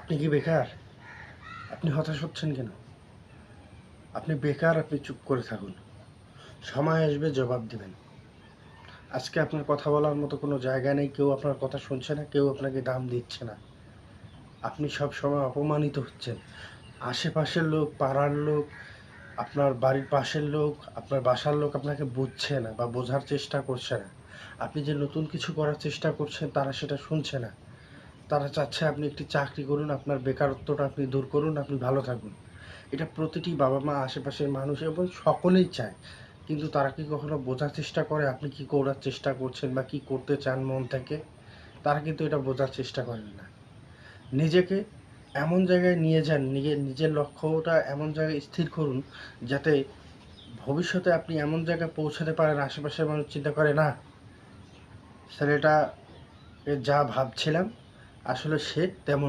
আপনি কি বেকার? আপনি হতাশ হচ্ছেন কেন? আপনি বেকার, আপনি চুপ করে থাকুন। সময় আসবে জবাব দিবেন। আজকে আপনার কথা বলার মতো কোনো জায়গা নেই, কেউ আপনার কথা শুনছে না, কেউ আপনাকে দাম দিচ্ছে না। আপনি সবসময় অপমানিত হচ্ছেন। আশেপাশের লোক, পাড়ার লোক, আপনার বাড়ির পাশের লোক, আপনার বাসার লোক আপনাকে বুঝছে না বা বোঝার চেষ্টা করছে না। আপনি যে নতুন কিছু করার চেষ্টা করছেন তারা সেটা শুনছে না। তারা চাচ্ছে আপনি একটি চাকরি করুন, আপনার বেকারত্বটা আপনি দূর করুন, আপনি ভালো থাকুন। এটা প্রতিটি বাবা-মা, আশেপাশের মানুষ এবং সকলেই চায়। কিন্তু তারা কি কখনো বোঝার চেষ্টা করে আপনি কি করার চেষ্টা করছেন বা কি করতে চান মন থেকে? তারা কিন্তু এটা বোঝার চেষ্টা করেন না। নিজেকে এমন জায়গায় নিয়ে যান, নিজের লক্ষ্যটা এমন জায়গায় স্থির করুন যাতে ভবিষ্যতে আপনি এমন জায়গায় পৌঁছাতে পারেন আশেপাশের মানুষ চিন্তা করে, না, ছেলেটা যা ভাবছিলাম আসলে সে তেমন